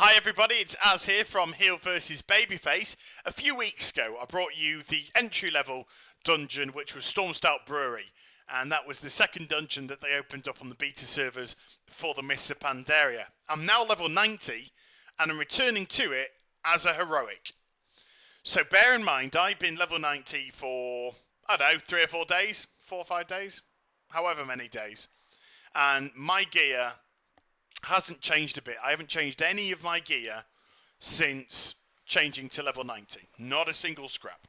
Hi everybody, it's Az here from Heel vs Babyface. A few weeks ago I brought you the entry level dungeon which was Stormstout Brewery, and that was the second dungeon that they opened up on the beta servers for the Mists of Pandaria. I'm now level 90 and I'm returning to it as a heroic. So bear in mind I've been level 90 for, I don't know, 3 or 4 days, 4 or 5 days, however many days, and my gear hasn't changed a bit. I haven't changed any of my gear since changing to level 90. Not a single scrap.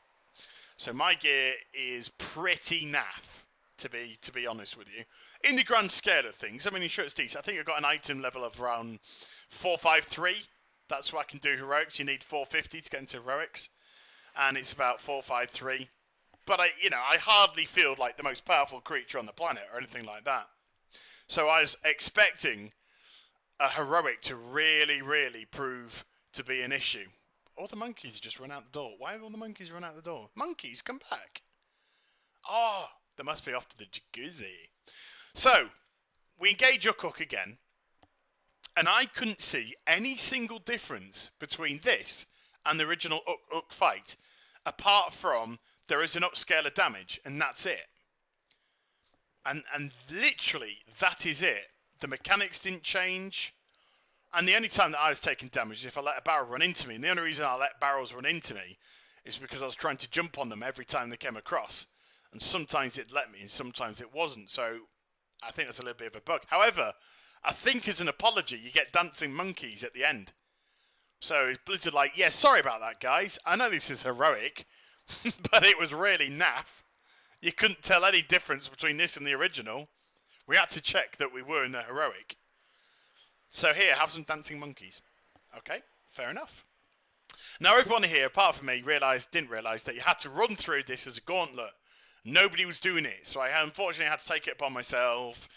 So my gear is pretty naff, to be honest with you. In the grand scale of things, I mean, sure it's decent. I think I've got an item level of around 453. That's what I can do heroics. You need 450 to get into heroics. And it's about 453. But I hardly feel like the most powerful creature on the planet or anything like that. So I was expecting a heroic to really prove to be an issue. All the monkeys just run out the door. Why have all the monkeys run out the door? Monkeys, come back. Oh, they must be off to the jacuzzi. So, we engage your cook again, and I couldn't see any single difference between this and the original Ook fight, apart from there is an upscale of damage, and that's it. And literally, that is it. The mechanics didn't change. And the only time that I was taking damage is if I let a barrel run into me. And the only reason I let barrels run into me is because I was trying to jump on them every time they came across. And sometimes it let me and sometimes it wasn't. So I think that's a little bit of a bug. However, I think as an apology, you get dancing monkeys at the end. So Blizzard like, yeah, sorry about that, guys. I know this is heroic, but it was really naff. You couldn't tell any difference between this and the original. We had to check that we were in the heroic. So here, have some dancing monkeys. Okay, fair enough. Now everyone here, apart from me, didn't realise that you had to run through this as a gauntlet. Nobody was doing it, so I unfortunately had to take it upon myself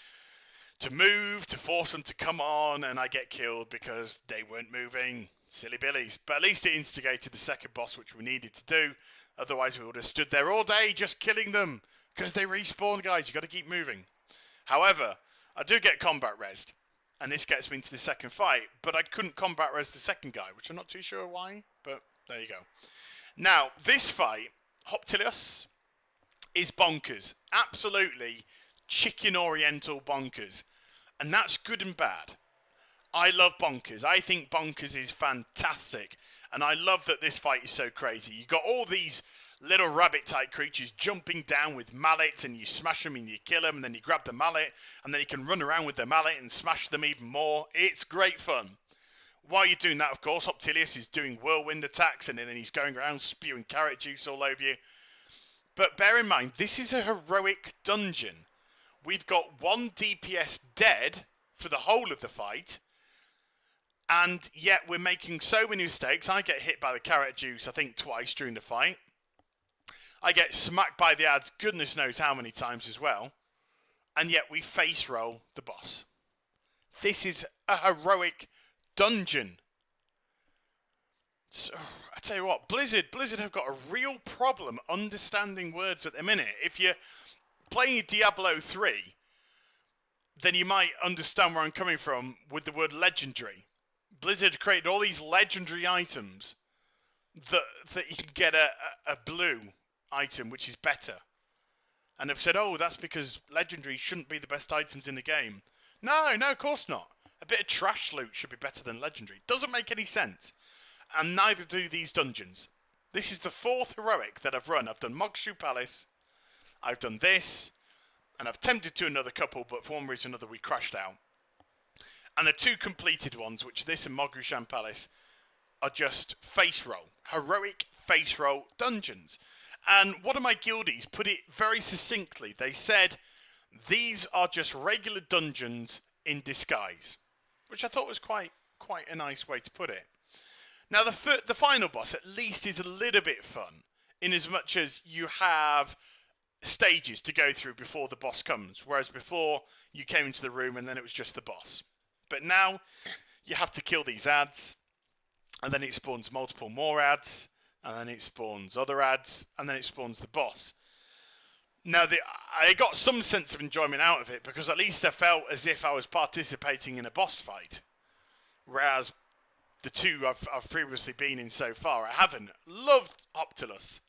to move, to force them to come on, and I get killed because they weren't moving. Silly billies. But at least it instigated the second boss, which we needed to do. Otherwise we would have stood there all day just killing them. Because they respawn, guys. You've got to keep moving. However, I do get combat resed, and this gets me into the second fight, but I couldn't combat res the second guy, which I'm not too sure why, but there you go. Now, this fight, Hoptilius, is bonkers. Absolutely chicken oriental bonkers, and that's good and bad. I love bonkers. I think bonkers is fantastic, and I love that this fight is so crazy. You've got all these little rabbit-type creatures jumping down with mallets, and you smash them and you kill them, and then you grab the mallet, and then you can run around with the mallet and smash them even more. It's great fun. While you're doing that, of course, Hoptilius is doing whirlwind attacks, and then he's going around spewing carrot juice all over you. But bear in mind, this is a heroic dungeon. We've got 1 DPS dead for the whole of the fight, and yet we're making so many mistakes. I get hit by the carrot juice, I think, twice during the fight. I get smacked by the ads goodness knows how many times as well. And yet we face roll the boss. This is a heroic dungeon. So, I tell you what, Blizzard have got a real problem understanding words at the minute. If you're playing Diablo 3, then you might understand where I'm coming from with the word legendary. Blizzard created all these legendary items that you can get a blue item which is better, and they've said, oh, that's because legendary shouldn't be the best items in the game. No, of course not. A bit of trash loot should be better than legendary. Doesn't make any sense, and neither do these dungeons. This is the 4th heroic that I've run. I've done Mogshu Palace, I've done this, and I've attempted to another couple, but for one reason or another we crashed out. And the 2 completed ones, which are this and Mogu'shan Palace, are just face roll, heroic face roll dungeons. And one of my guildies put it very succinctly. They said, these are just regular dungeons in disguise, which I thought was quite a nice way to put it. Now, the final boss, at least, is a little bit fun, in as much as you have stages to go through before the boss comes, whereas before, you came into the room and then it was just the boss. But now, you have to kill these ads, and then it spawns multiple more ads, and then it spawns other ads, and then it spawns the boss. Now, I got some sense of enjoyment out of it, because at least I felt as if I was participating in a boss fight. Whereas the two I've previously been in so far. I haven't. Loved Optilus.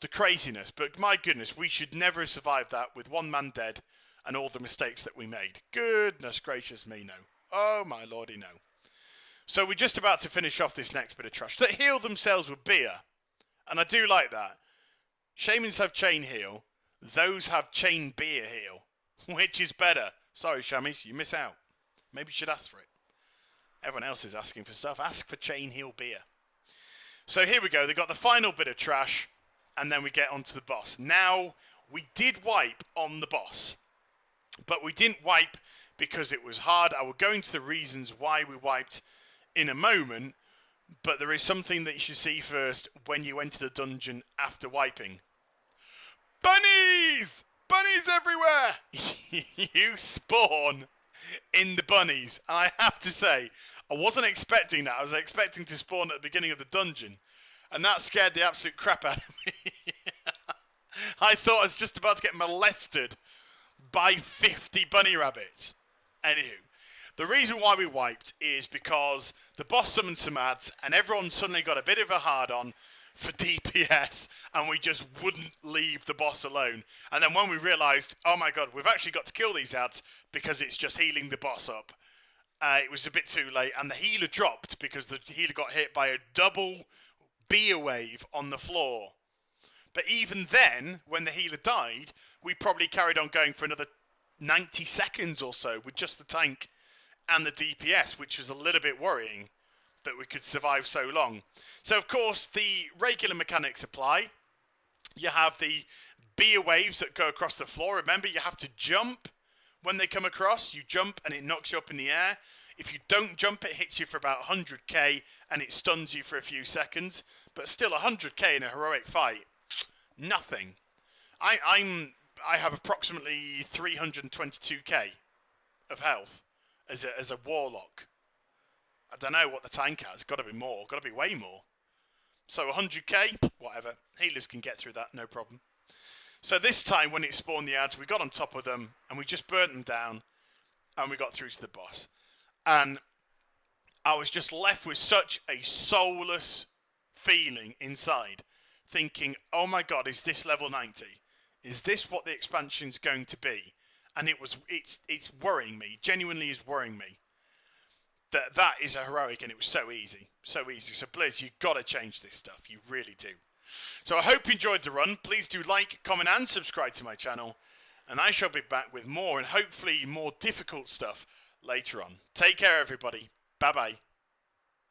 The craziness. But my goodness, we should never have survived that with one man dead and all the mistakes that we made. Goodness gracious me, no. Oh my lordy, no. So we're just about to finish off this next bit of trash. That heal themselves with beer. And I do like that. Shamans have chain heal. Those have chain beer heal. Which is better? Sorry, Shamis, you miss out. Maybe you should ask for it. Everyone else is asking for stuff. Ask for chain heal beer. So here we go. They've got the final bit of trash. And then we get onto the boss. Now, we did wipe on the boss. But we didn't wipe because it was hard. I will go into the reasons why we wiped in a moment. But there is something that you should see first when you enter the dungeon after wiping. Bunnies! Bunnies everywhere! You spawn in the bunnies. And I have to say, I wasn't expecting that. I was expecting to spawn at the beginning of the dungeon. And that scared the absolute crap out of me. I thought I was just about to get molested by 50 bunny rabbits. Anywho, the reason why we wiped is because the boss summoned some ads and everyone suddenly got a bit of a hard-on for DPS and we just wouldn't leave the boss alone. And then when we realised, oh my god, we've actually got to kill these ads because it's just healing the boss up, it was a bit too late and the healer dropped because the healer got hit by a double beer wave on the floor. But even then, when the healer died, we probably carried on going for another 90 seconds or so with just the tank and the DPS, which was a little bit worrying that we could survive so long. So, of course, the regular mechanics apply. You have the beer waves that go across the floor. Remember, you have to jump when they come across. You jump and it knocks you up in the air. If you don't jump, it hits you for about 100k and it stuns you for a few seconds. But still, 100k in a heroic fight, nothing. I have approximately 322k of health as a warlock. I don't know what the tank has. Got to be more. Got to be way more. So 100k, whatever. Healers can get through that, no problem. So this time when it spawned the ads, we got on top of them and we just burnt them down and we got through to the boss. And I was just left with such a soulless feeling inside, thinking, oh my god, is this level 90? Is this what the expansion's going to be? And it's worrying me, genuinely is worrying me. That is a heroic and it was so easy. So easy. So Blizz, you've got to change this stuff. You really do. So I hope you enjoyed the run. Please do like, comment and subscribe to my channel. And I shall be back with more and hopefully more difficult stuff later on. Take care, everybody. Bye-bye.